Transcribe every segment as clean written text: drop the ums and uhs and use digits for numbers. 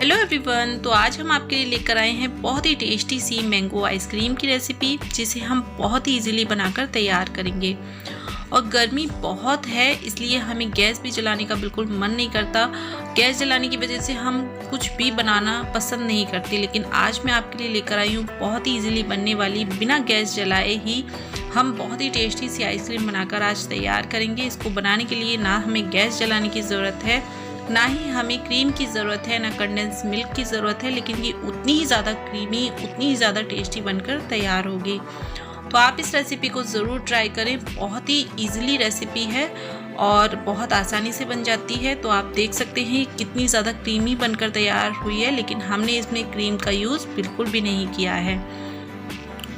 Hello everyone, तो आज हम आपके लिए लेकर आए हैं बहुत ही टेस्टी सी मैंगो आइसक्रीम की रेसिपी, जिसे हम बहुत ही इजीली बनाकर तैयार करेंगे। और गर्मी बहुत है, इसलिए हमें गैस भी जलाने का बिल्कुल मन नहीं करता। गैस जलाने की वजह से हम कुछ भी बनाना पसंद नहीं करते, लेकिन आज मैं आपके लिए लेकर आई हूँ बहुत ही इजीली बनने वाली, बिना गैस जलाए ही हम बहुत ही टेस्टी सी आइसक्रीम बनाकर आज तैयार करेंगे। इसको बनाने के लिए ना हमें गैस जलाने की ज़रूरत है, ना ही हमें क्रीम की ज़रूरत है, ना कंडेंस मिल्क की ज़रूरत है, लेकिन ये उतनी ही ज़्यादा क्रीमी, उतनी ही ज़्यादा टेस्टी बनकर तैयार होगी। तो आप इस रेसिपी को ज़रूर ट्राई करें। बहुत ही इजीली रेसिपी है और बहुत आसानी से बन जाती है। तो आप देख सकते हैं कितनी ज़्यादा क्रीमी बनकर तैयार हुई है, लेकिन हमने इसमें क्रीम का यूज़ बिल्कुल भी नहीं किया है।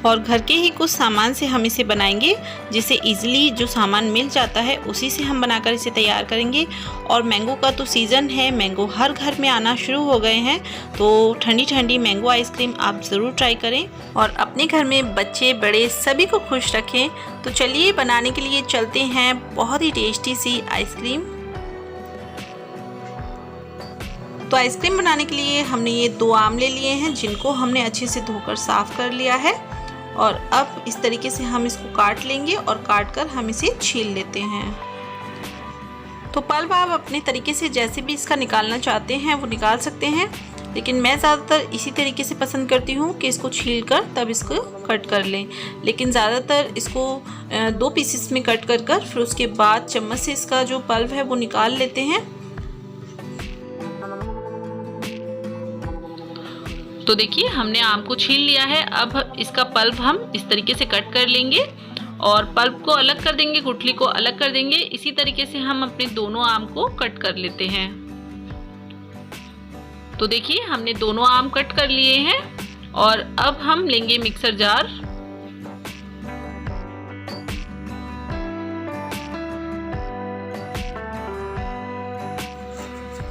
और घर के ही कुछ सामान से हम इसे बनाएंगे, जिसे इजीली जो सामान मिल जाता है उसी से हम बनाकर इसे तैयार करेंगे। और मैंगो का तो सीज़न है, मैंगो हर घर में आना शुरू हो गए हैं, तो ठंडी ठंडी मैंगो आइसक्रीम आप ज़रूर ट्राई करें और अपने घर में बच्चे बड़े सभी को खुश रखें। तो चलिए बनाने के लिए चलते हैं बहुत ही टेस्टी सी आइसक्रीम। तो आइसक्रीम बनाने के लिए हमने ये 2 आम ले लिए हैं, जिनको हमने अच्छे से धोकर साफ़ कर लिया है। और अब इस तरीके से हम इसको काट लेंगे और काट कर हम इसे छील लेते हैं। तो पल्प आप अपने तरीके से जैसे भी इसका निकालना चाहते हैं वो निकाल सकते हैं, लेकिन मैं ज़्यादातर इसी तरीके से पसंद करती हूँ कि इसको छील कर तब इसको कट कर लें। लेकिन ज़्यादातर इसको 2 पीसेस में कट कर फिर उसके बाद चम्मच से इसका जो पल्प है वो निकाल लेते हैं। तो देखिए हमने आम को छील लिया है। अब इसका पल्प हम इस तरीके से कट कर लेंगे और पल्प को अलग कर देंगे, गुठली को अलग कर देंगे। इसी तरीके से हम अपने दोनों आम को कट कर लेते हैं। तो देखिए हमने दोनों आम कट कर लिए हैं और अब हम लेंगे मिक्सर जार।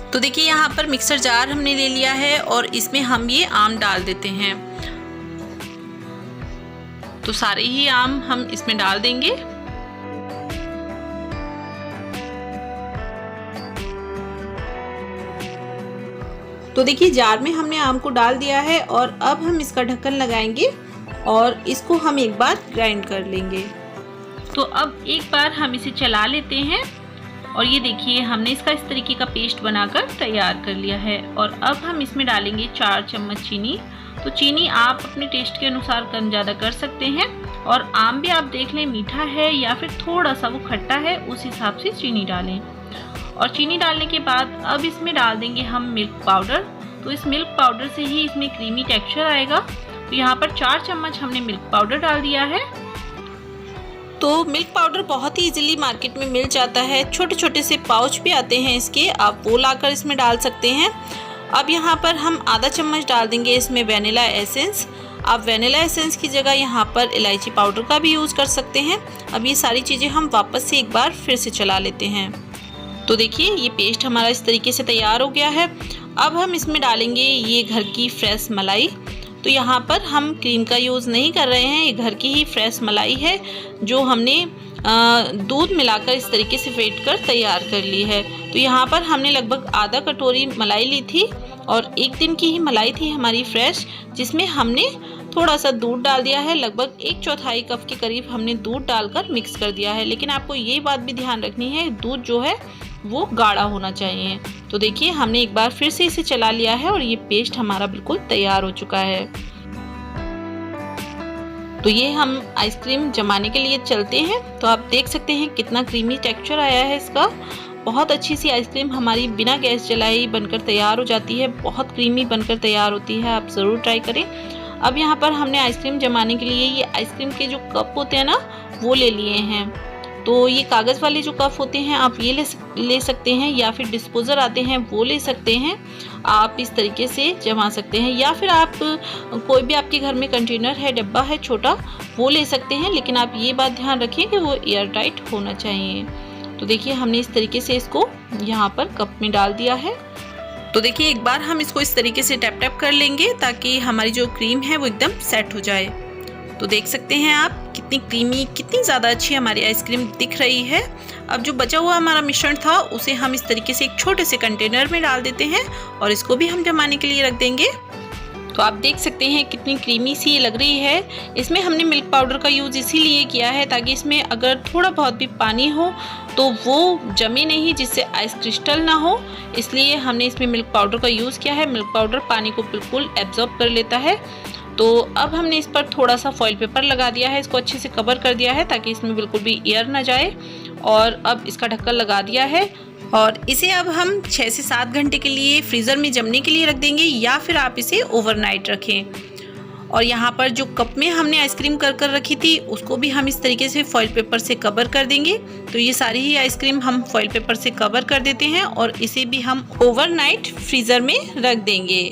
तो देखिए यहाँ पर मिक्सर जार हमने ले लिया है और इसमें हम ये आम डाल देते हैं। तो सारे ही आम हम इसमें डाल देंगे। तो देखिए जार में हमने आम को डाल दिया है और अब हम इसका ढक्कन लगाएंगे और इसको हम एक बार ग्राइंड कर लेंगे। तो अब एक बार हम इसे चला लेते हैं और ये देखिए हमने इसका इस तरीके का पेस्ट बनाकर तैयार कर लिया है। और अब हम इसमें डालेंगे 4 चम्मच चीनी। तो चीनी आप अपने टेस्ट के अनुसार कम ज़्यादा कर सकते हैं, और आम भी आप देख लें मीठा है या फिर थोड़ा सा वो खट्टा है, उस हिसाब से चीनी डालें। और चीनी डालने के बाद अब इसमें डाल देंगे हम मिल्क पाउडर। तो इस मिल्क पाउडर से ही इसमें क्रीमी टेक्स्चर आएगा। तो यहाँ पर 4 चम्मच हमने मिल्क पाउडर डाल दिया है। तो मिल्क पाउडर बहुत ही इजीली मार्केट में मिल जाता है, छोटे छोटे से पाउच भी आते हैं इसके, आप वो लाकर इसमें डाल सकते हैं। अब यहाँ पर हम आधा चम्मच डाल देंगे इसमें वेनिला एसेंस। आप वेनिला एसेंस की जगह यहाँ पर इलायची पाउडर का भी यूज़ कर सकते हैं। अब ये सारी चीज़ें हम वापस से एक बार फिर से चला लेते हैं। तो देखिए ये पेस्ट हमारा इस तरीके से तैयार हो गया है। अब हम इसमें डालेंगे ये घर की फ्रेश मलाई। तो यहाँ पर हम क्रीम का यूज़ नहीं कर रहे हैं, ये घर की ही फ्रेश मलाई है जो हमने दूध मिलाकर इस तरीके से फेंट कर तैयार कर ली है। तो यहाँ पर हमने लगभग आधा कटोरी मलाई ली थी और 1 दिन की ही मलाई थी हमारी फ्रेश, जिसमें हमने थोड़ा सा दूध डाल दिया है। लगभग 1/4 कप के करीब हमने दूध डालकर मिक्स कर दिया है। लेकिन आपको ये बात भी ध्यान रखनी है, दूध जो है वो गाढ़ा होना चाहिए। तो देखिए हमने एक बार फिर से इसे चला लिया है और ये पेस्ट हमारा बिल्कुल तैयार हो चुका है। तो ये हम आइसक्रीम जमाने के लिए चलते हैं। तो आप देख सकते हैं कितना क्रीमी टेक्सचर आया है इसका। बहुत अच्छी सी आइसक्रीम हमारी बिना गैस जलाए ही बनकर तैयार हो जाती है, बहुत क्रीमी बनकर तैयार होती है। आप ज़रूर ट्राई करें। अब यहाँ पर हमने आइसक्रीम जमाने के लिए ये आइसक्रीम के जो कप होते हैं ना, वो ले लिए हैं। तो ये कागज़ वाले जो कप होते हैं आप ये ले सकते हैं, या फिर डिस्पोज़र आते हैं वो ले सकते हैं। आप इस तरीके से जमा सकते हैं, या फिर आप कोई भी आपके घर में कंटेनर है, डब्बा है छोटा, वो ले सकते हैं। लेकिन आप ये बात ध्यान रखें कि वो एयर टाइट होना चाहिए। तो देखिए हमने इस तरीके से इसको यहाँ पर कप में डाल दिया है। तो देखिए एक बार हम इसको इस तरीके से टैप टैप कर लेंगे ताकि हमारी जो क्रीम है वो एकदम सेट हो जाए। तो देख सकते हैं आप कितनी क्रीमी, कितनी ज़्यादा अच्छी हमारी आइसक्रीम दिख रही है। अब जो बचा हुआ हमारा मिश्रण था उसे हम इस तरीके से एक छोटे से कंटेनर में डाल देते हैं और इसको भी हम जमाने के लिए रख देंगे। तो आप देख सकते हैं कितनी क्रीमी सी लग रही है। इसमें हमने मिल्क पाउडर का यूज़ इसीलिए किया है ताकि इसमें अगर थोड़ा बहुत भी पानी हो तो वो जमे नहीं, जिससे आइस क्रिस्टल ना हो, इसलिए हमने इसमें मिल्क पाउडर का यूज़ किया है। मिल्क पाउडर पानी को बिल्कुल एब्जॉर्ब कर लेता है। तो अब हमने इस पर थोड़ा सा फॉइल पेपर लगा दिया है, इसको अच्छे से कवर कर दिया है ताकि इसमें बिल्कुल भी एयर ना जाए, और अब इसका ढक्कन लगा दिया है और इसे अब हम 6 से 7 घंटे के लिए फ्रीज़र में जमने के लिए रख देंगे, या फिर आप इसे ओवरनाइट रखें। और यहाँ पर जो कप में हमने आइसक्रीम कर रखी थी उसको भी हम इस तरीके से फॉइल पेपर से कवर कर देंगे। तो ये सारी ही आइसक्रीम हम फॉइल पेपर से कवर कर देते हैं और इसे भी हम ओवरनाइट फ्रीज़र में रख देंगे।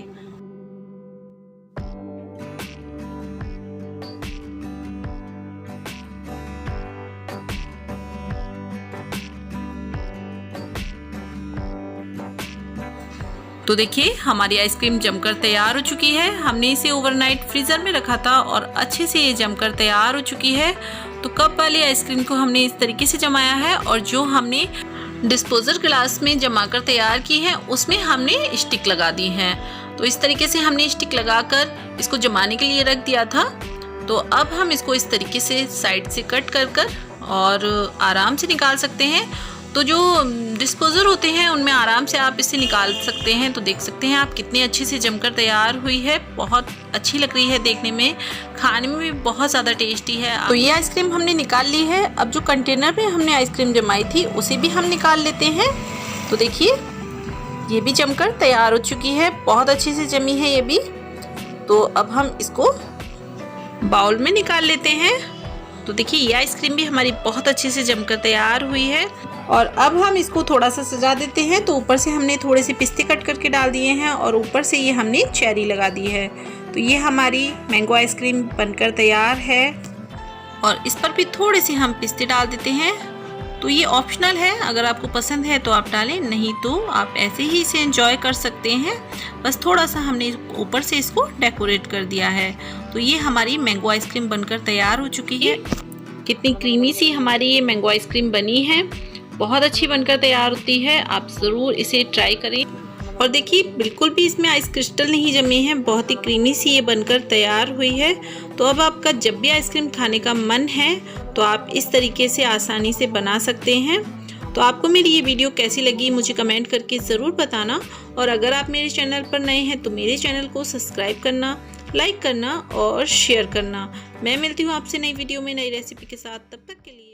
तो देखिए हमारी आइसक्रीम जमकर तैयार हो चुकी है। हमने इसे ओवरनाइट फ्रीज़र में रखा था और अच्छे से ये जमकर तैयार हो चुकी है। तो कप वाली आइसक्रीम को हमने इस तरीके से जमाया है और जो हमने डिस्पोजर ग्लास में जमाकर तैयार की है उसमें हमने स्टिक लगा दी है। तो इस तरीके से हमने स्टिक लगाकर इसको जमाने के लिए रख दिया था। तो अब हम इसको इस तरीके से साइड से कट कर और आराम से निकाल सकते हैं। तो जो डिस्पोजर होते हैं उनमें आराम से आप इसे निकाल सकते हैं। तो देख सकते हैं आप कितने अच्छे से जमकर तैयार हुई है, बहुत अच्छी लग रही है देखने में, खाने में भी बहुत ज़्यादा टेस्टी है। तो ये आइसक्रीम हमने निकाल ली है। अब जो कंटेनर में हमने आइसक्रीम जमाई थी उसे भी हम निकाल लेते हैं। तो देखिए ये भी जमकर तैयार हो चुकी है, बहुत अच्छे से जमी है ये भी। तो अब हम इसको बाउल में निकाल लेते हैं। तो देखिए ये आइसक्रीम भी हमारी बहुत अच्छे से जमकर तैयार हुई है और अब हम इसको थोड़ा सा सजा देते हैं। तो ऊपर से हमने थोड़े से पिस्ते कट करके डाल दिए हैं और ऊपर से ये हमने चेरी लगा दी है। तो ये हमारी मैंगो आइसक्रीम बनकर तैयार है और इस पर भी थोड़े से हम पिस्ते डाल देते हैं। तो ये ऑप्शनल है, अगर आपको पसंद है तो आप डालें, नहीं तो आप ऐसे ही इसे एंजॉय कर सकते हैं। बस थोड़ा सा हमने ऊपर से इसको डेकोरेट कर दिया है। तो ये हमारी मैंगो आइसक्रीम बनकर तैयार हो चुकी है। कितनी क्रीमी सी हमारी ये मैंगो आइसक्रीम बनी है, बहुत अच्छी बनकर तैयार होती है। आप ज़रूर इसे ट्राई करें। और देखिए बिल्कुल भी इसमें आइस क्रिस्टल नहीं जमे हैं, बहुत ही क्रीमी सी ये बनकर तैयार हुई है। तो अब आपका जब भी आइसक्रीम खाने का मन है तो आप इस तरीके से आसानी से बना सकते हैं। तो आपको मेरी ये वीडियो कैसी लगी मुझे कमेंट करके ज़रूर बताना। और अगर आप मेरे चैनल पर नए हैं तो मेरे चैनल को सब्सक्राइब करना, लाइक करना और शेयर करना। मैं मिलती हूँ आपसे नई वीडियो में नई रेसिपी के साथ, तब तक के लिए।